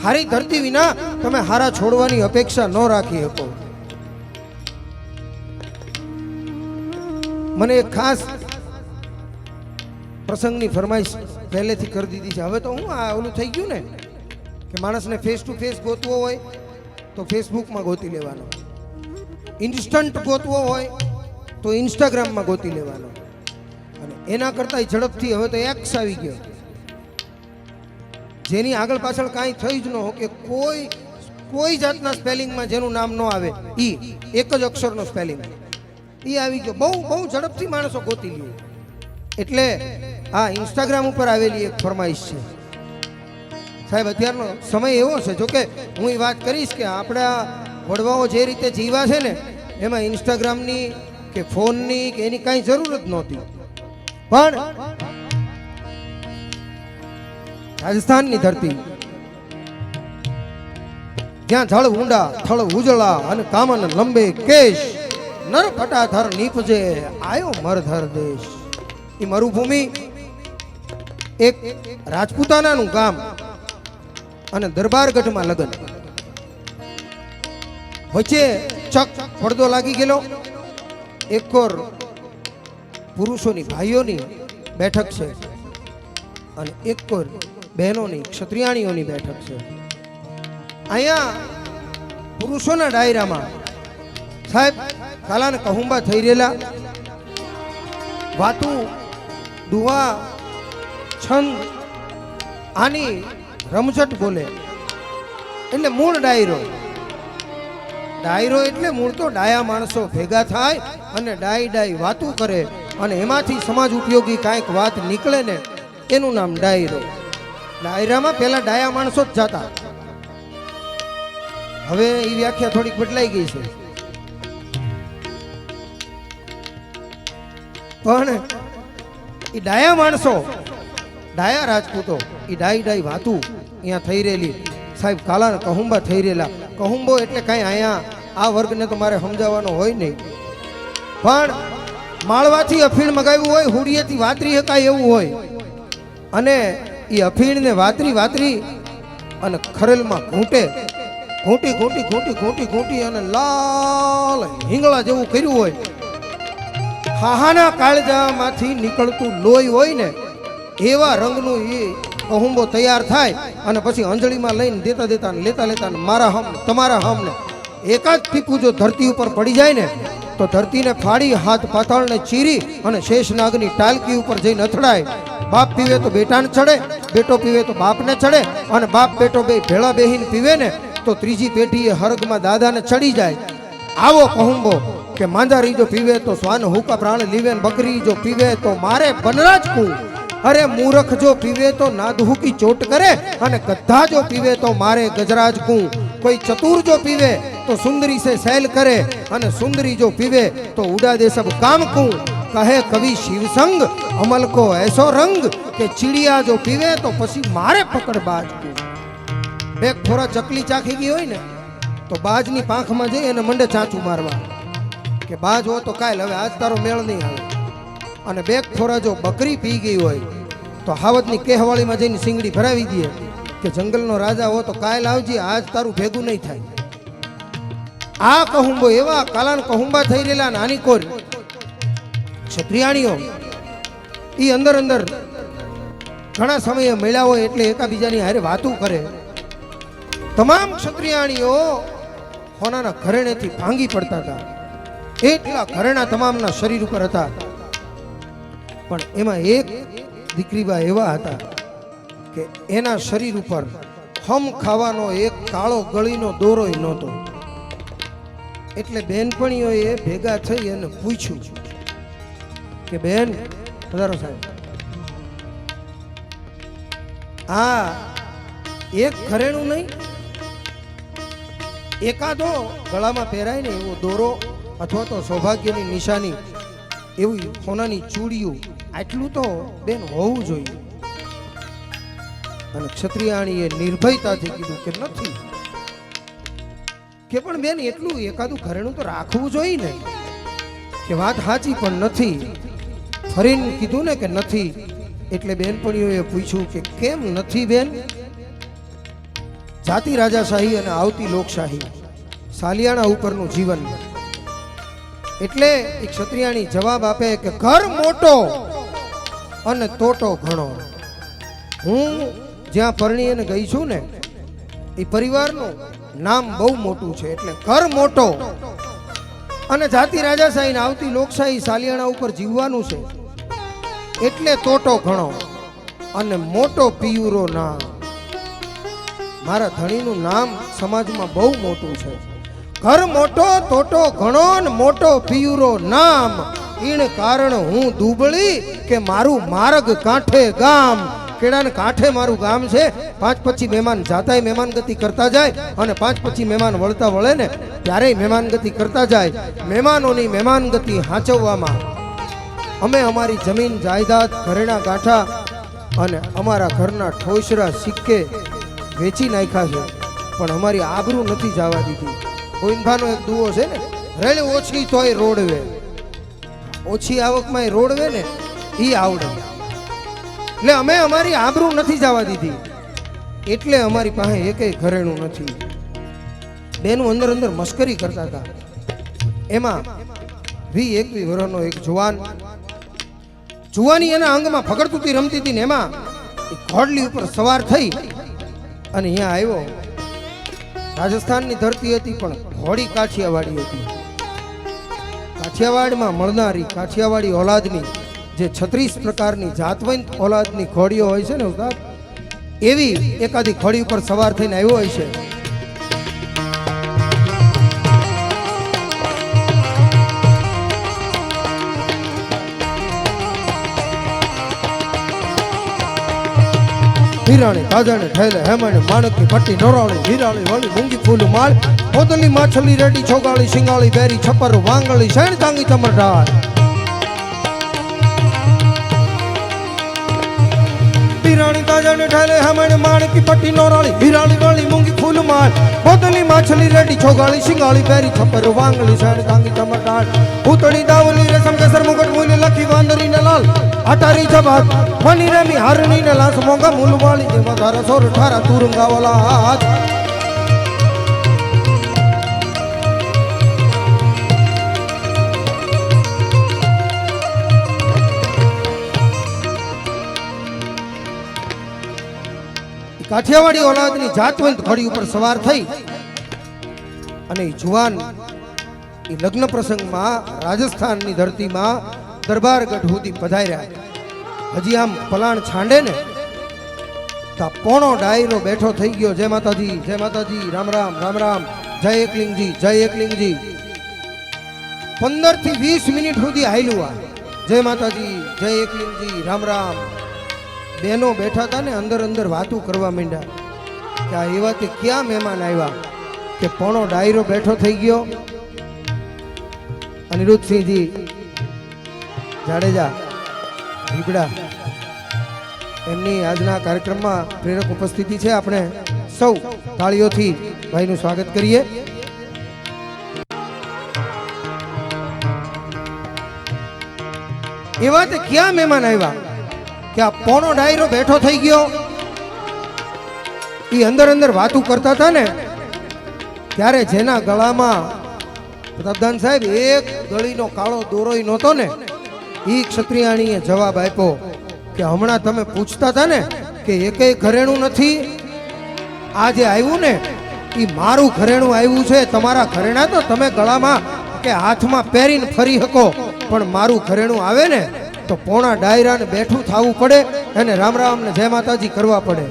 હારી ધરતી વિના તમે હારા છોડવાની અપેક્ષા ન રાખી શકો. મને એક ખાસ પ્રસંગની ફરમાઈશ પહેલેથી કરી દીધી છે. હવે તો હું આ ઓલું થઈ ગયું ને કે માણસને ફેસ ટુ ફેસ ગોતવો હોય તો ફેસબુકમાં ગોતી લેવાનો, ઇન્સ્ટન્ટ ગોતવો હોય તો ઇન્સ્ટાગ્રામમાં ગોતી લેવાનો, અને એના કરતાં ઝડપથી હવે તો એક્સ આવી ગયો, જેની આગળ પાછળ કાંઈ થઈ જ ન હો, કે કોઈ જાતના સ્પેલિંગમાં જેનું નામ ન આવે, એક જ અક્ષરનો સ્પેલિંગ આવી ગયો. બહુ ઝડપથી માણસો ગોતી લે. એટલે આ ઇન્સ્ટાગ્રામ ઉપર આવેલી એક ફરમાઈશ છે સાહેબ. અત્યારનો સમય એવો છે, જોકે હું એ વાત કરીશ કે આપણા વડવાઓ જે રીતે જીવા છે ને એમાં ઇન્સ્ટાગ્રામની કે ફોનની કે એની કાંઈ જરૂર જ નહોતી. પણ રાજસ્થાનની ધરતી, જ્યાં જળ ઊંડા થળ ઉજળા અને કામન લંબે કેશ, નર કટાધર નીપજે આયો મરધર દેશ. એ મરુભૂમિ એક રાજપૂતાનાનું ગામ અને દરબારગઢમાં લગ્ન. વચ્ચે ચક પડદો લાગી ગયેલો. એક કોર પુરુષોની ભાઈઓની બેઠક છે અને એક કોર બહેનોની ક્ષત્રિયાણીઓની બેઠક છે. અહીંયા પુરુષોના ડાયરામાં સાહેબ કાલાને કહુંબા થઈ રહેલા, વાતું દુવા છંદ આની રમઝટ બોલે. એટલે મૂળ ડાયરો એટલે મૂળ તો ડાયા માણસો ભેગા થાય અને ડાઈ વાતું કરે, અને એમાંથી સમાજ ઉપયોગી કાંઈક વાત નીકળે ને એનું નામ ડાયરો. ડાયરામાં પેલા ડાયા માણસો જ જાતા. હવે એ વ્યાખ્યા થોડીક બદલાઈ ગઈ છે, પણ એ ડાયા માણસો, ડાયા રાજપૂતો, એ ડાઈ વાતું અહીંયા થઈ રહેલી. સાહેબ કાલા કહુંબા થઈ રહેલા. કહુંબો એટલે કાંઈ અહીંયા આ વર્ગને તો મારે સમજાવવાનો હોય નહીં, પણ માળવાથી અફીણ મગાવ્યું હોય, હુડિયેથી વાતરી હકાય એવું હોય, અને એ અફીણને વાતરી અને ખરેલમાં ઘૂંટી અને લાલ હિંગળા જેવું કર્યું હોય. હાહાના કાળજામાંથી નીકળતું લોહી હોય ને એવા રંગનું એ કહુંબો તૈયાર થાય, અને પછી અંજળીમાં લઈને દેતા લેતા મારા હમ તમારા હમ ને એકાદ ટીપું જો ધરતી ઉપર પડી જાય ને તો ધરતીને ફાડી હાથ પાતાળને ચીરી અને શેષનાગની ટાલકી ઉપર જઈને અથડાય. બાપ પીવે તો બેટાને ચડે, બેટો પીવે તો બાપને ચડે, અને બાપ બેટો બે ભેળા બેહીને પીવે ને તો ત્રીજી પેઢીએ હરગમાં દાદાને ચડી જાય. આવો કહુંબો કે માંજારી જો પીવે તો સ્વાન હુકા પ્રાણ લીવે, બકરી જો પીવે તો મારે બનરાજ કું, અરે મૂર્ખ જો પીવે તો નાદહુકી ચોટ કરે, અને ગદ્ધા જો પીવે તો મારે ગજરાજ કું. કોઈ ચતુર જો પીવે તો સુંદરી से सैल करे, અને सुंदरी जो पीवे तो उड़ा दे सब काम कूं. कहे कवि शिवसंग अमल को ऐसो रंग કે ચીડિયા જો પીવે તો પછી મારે પકડ બાજ કું. બે થોડા ચકલી ચાખી ગઈ હોય ને તો બાજની પાંખમાં જઈ અને મંડે ચાંચું મારવા કે બાજ હો તો કાલ હવે આજ તારો મેળ નહીં આવે. અને બે થોડા જો બકરી પી ગઈ હોય તો હાવદની કેહવાળીમાં જઈને સિંગડી ભરાવી દે કે જંગલનો રાજા હો તો કાલ આવજી, આજ તારું ભેગું નહીં થાય. આ કહુંબો એવા કાલાન કહુંબા થઈ રહેલા. નાની કોર ક્ષત્રિયાણીઓ ઈ અંદર ઘણા સમયે મળ્યા હોય એટલે એકાબીજાની હારે વાતું કરે. તમામ ક્ષત્રિયાણીઓ હોનાના ઘરેણેથી ભાંગી પડતા હતા, એટલા ઘરેણા તમામના શરીર ઉપર હતા. પણ એમાં એક દીકરીબા એવા હતા કે એના શરીર ઉપર હમ ખાવાનો એક કાળો ગળીનો દોરોય નહોતો. એટલે બેનપણીઓએ ભેગા થઈ અને પૂછ્યું કે બેન પધારો સાહેબ, આ એક ઘરેણું નહીં, એકાદો ગળામાં પહેરાય ને એવો દોરો અથવા તો સૌભાગ્યની નિશાની એવી સોનાની ચૂડીઓ, આટલું તો બેન હોવું જોઈએ. અને ક્ષત્રિયાણીએ નિર્ભયતાથી કીધું કે નથી. કે પણ બેન એટલું એકાદું ઘરેણું તો રાખવું જોઈએ ને. કે વાત સાચી પણ નથી. ફરીને કીધું ને કે નથી. એટલે બેનપણીઓએ પૂછ્યું કે કેમ નથી બેન? જાતિ રાજાશાહી અને આવતી લોકશાહી, સાલિયાણા ઉપરનું જીવન. એટલે એક ક્ષત્રિયાણી જવાબ આપે કે ઘર મોટો અને તોટો ઘણો. હું જ્યાં પરણી અને ગઈ છું ને એ પરિવારનું નામ બહુ મોટું છે, એટલે ઘર મોટો અને જાતિ રાજાશાહી આવતી લોકશાહી સાલિયાણા ઉપર જીવવાનું છે, એટલે તોટો ઘણો અને મોટો પિયુરો ના. મારા ધણીનું નામ સમાજમાં બહુ મોટું છે. ઘર મોટો તોટો ઘણો ને મોટો પિયુરો નામ. ઈણ કારણ હું દુબળી કે મારું માર્ગ કાંઠે ગામ. કેળાને કાંઠે મારું ગામ છે. 5 પછી મહેમાન જાતાય મહેમાન ગતિ કરતા જાય અને 5 પછી મહેમાન વળતા વળે ને ત્યારેય મહેમાન ગતિ કરતા જાય. મહેમાનોની મહેમાન ગતિ હાચવવામાં અમે અમારી જમીન જાયદાદ ઘરેણા ગાંઠા અને અમારા ઘરના ઠોસરા સિક્કે વેચી નાખ્યા છે, પણ અમારી આબરૂ નથી જવા દીધી. ગોવિંદભાનો એક દુઓ છે ને, રેલ ઓછી તોય રોડવે. ઓછી આવકમાં રોડવે ને એ આવડે. એટલે અમે અમારી આબરૂ નથી જવા દીધી, એટલે અમારી પાસે એકેય ઘરેણું નથી. બેનું અંદર અંદર મસ્કરી કરતા હતા. એમાં 20-21 વર્ષનો એક જુવાની એના અંગમાં ફગડતુતી રમતી હતી ને એમાં ઘોડલી ઉપર સવાર થઈ અને અહીંયા આવ્યો. રાજસ્થાનની ધરતી હતી પણ ઘોડી કાઠિયાવાડી હતી. કાઠિયાવાડમાં મળનારી કાઠિયાવાડી ઓલાદની જે 36 પ્રકારની જાતવંત ઓલાદની ઘોડીઓ હોય છે ને ઉસ્તાદ, એવી એકાદી ઘોડી ઉપર સવાર થઈને આવ્યો હોય છે. હીરાણી તાજાને ઠેલે હેમણે માણકની પટ્ટી નોરાળી હીરાળી વળી મૂંગી ફૂલ માળ પોતલી માછલી રેડી છોગાળી શિંગાળી બેરી છપર વાંગળી શેણ તાંગી ચમરડાળ. હીરાણી તાજાને ઠેલે હેમણે માણકની પટ્ટી નોરાળી હીરાળી વળી મૂંગી ફૂલ માળ પોતલી માછલી રેડી છોગાળી શિંગાળી બેરી છપર વાંગળી શેણ તાંગી ચમરડાળ. પૂતળી દાવલી રેશમ કેસર મુગટ મૂલી લખી વાંદરીને લાલ અટારી જબાત મની રમી હરણી ને લાસ મોંઘા મૂલવાળી જેમાં ધારા સોર ઠારા તુરંગાવાલા હાથ. કાઠિયાવાડી ઓલાદની જાતવંત ઘોડી ઉપર સવાર થઈ અને જુવાન એ લગ્ન પ્રસંગમાં રાજસ્થાનની ધરતીમાં દરબારગઢ સુધી પધાર્યા. હજી આમ પલાણ છાંડે ને તા પોણો ડાયરો બેઠો થઈ ગયો. જય માતાજી, જય માતાજી, રામ રામ, રામ રામ, જય એકલિંગજી, જય એકલિંગજી. 15 થી 20 મિનિટ સુધી હાલ્યું આ જય માતાજી, જય એકલિંગજી, રામ રામ. બહેનો બેઠા હતા ને અંદર અંદર વાતું કરવા માંડ્યા કે આ એવા તે ક્યાં મહેમાન આવ્યા કે પોણો ડાયરો બેઠો થઈ ગયો. અનિરુદ્ધસિંહજી જાડેજા રીબડા એમની આજના કાર્યક્રમમાં પ્રેરક ઉપસ્થિતિ છે. આપણે સૌ તાળીઓથી ભાઈનું સ્વાગત કરીએ. એવા તે ક્યાં મહેમાન આવ્યા કે આ પોણો ડાયરો બેઠો થઈ ગયો. એ અંદર અંદર વાતું કરતા હતા ને ત્યારે જેના ગળામાં પ્રતાપદાન સાહેબ એક ગળીનો કાળો દોરોય નહોતો ને એ ક્ષત્રિયાણીએ જવાબ આપ્યો કે હમણાં તમે પૂછતા હતા ને કે એકેય ઘરેણું નથી, આ જે આવ્યું ને એ મારું ઘરેણું આવ્યું છે. તમારા ઘરેણા તો તમે ગળામાં કે હાથમાં પહેરીને ફરી શકો, પણ મારું ઘરેણું આવે ને તો પોણા ડાયરાને બેઠું થવું પડે અને રામ રામ ને જય માતાજી કરવા પડે.